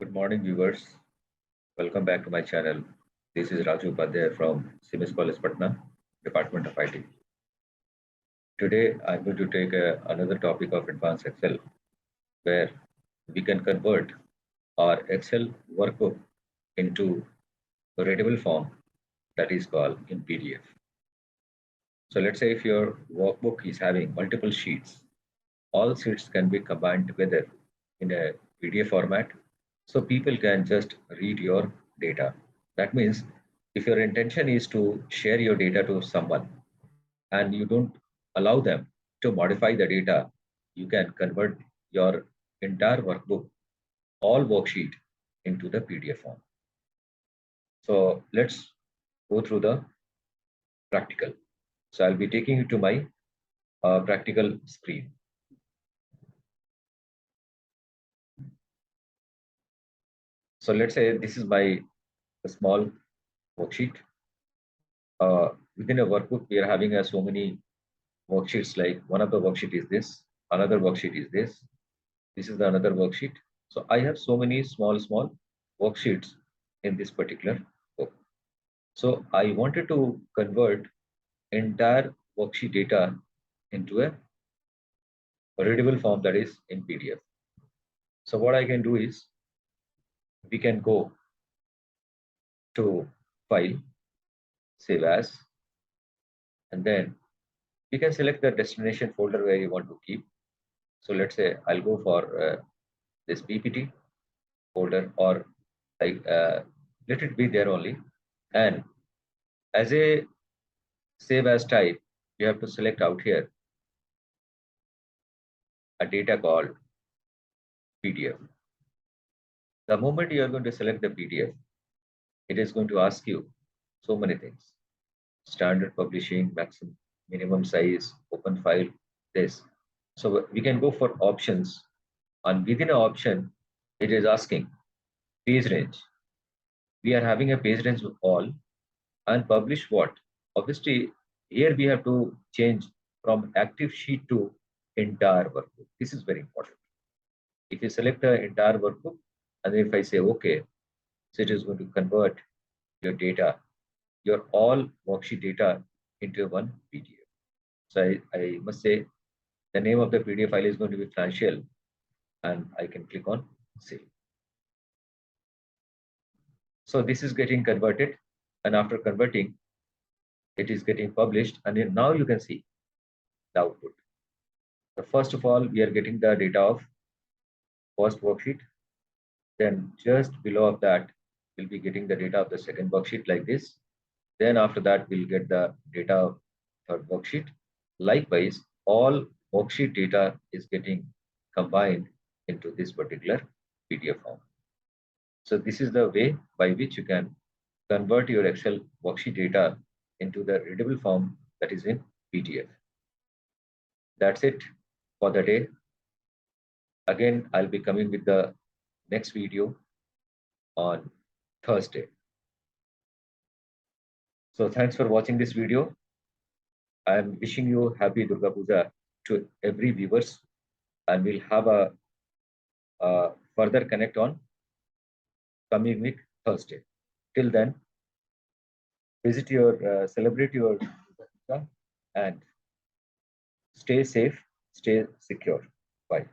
Good morning, viewers. Welcome back to my channel. This is Raju Upadhyay from CIMAGE College, Patna, Department of IT. Today, I'm going to take another topic of advanced Excel, where we can convert our Excel workbook into a readable form that is called in PDF. So let's say if your workbook is having multiple sheets, all sheets can be combined together in a PDF format, so people can just read your data. That means if your intention is to share your data to someone and you don't allow them to modify the data, you can convert your entire workbook, all worksheet into the PDF form. So let's go through the practical. So I'll be taking you to my practical screen. So let's say this is my small worksheet. Within a workbook, we are having so many worksheets. Like one of the worksheet is this, another worksheet is this is the another worksheet. So I have so many small worksheets in this particular book. So I wanted to convert entire worksheet data into a readable form, that is in PDF. So what I can do is we can go to File, Save As, and then you can select the destination folder where you want to keep. So let's say I'll go for this PPT folder, or let it be there only. And as a save as type, you have to select out here a data called PDF. The moment you are going to select the PDF, it is going to ask you so many things: standard publishing, maximum, minimum size, open file, this. So we can go for options, and within an option, it is asking page range. We are having a page range of all, and publish what? Obviously, here we have to change from active sheet to entire workbook. This is very important. If you select the entire workbook, and if I say OK, so it is going to convert your data, your all worksheet data into one PDF. So I must say the name of the PDF file is going to be financial, and I can click on save. So this is getting converted, and after converting, it is getting published, and then now you can see the output. So first of all, we are getting the data of first worksheet. Then just below of that, we'll be getting the data of the second worksheet like this. Then after that, we'll get the data of third worksheet. Likewise, all worksheet data is getting combined into this particular PDF form. So this is the way by which you can convert your Excel worksheet data into the readable form that is in PDF. That's it for the day. Again, I'll be coming with the next video on Thursday. So thanks for watching this video. I am wishing you happy Durga Puja to every viewers, and we'll have a further connect on coming week Thursday. Till then, celebrate your Durga Puja and stay safe, stay secure. Bye.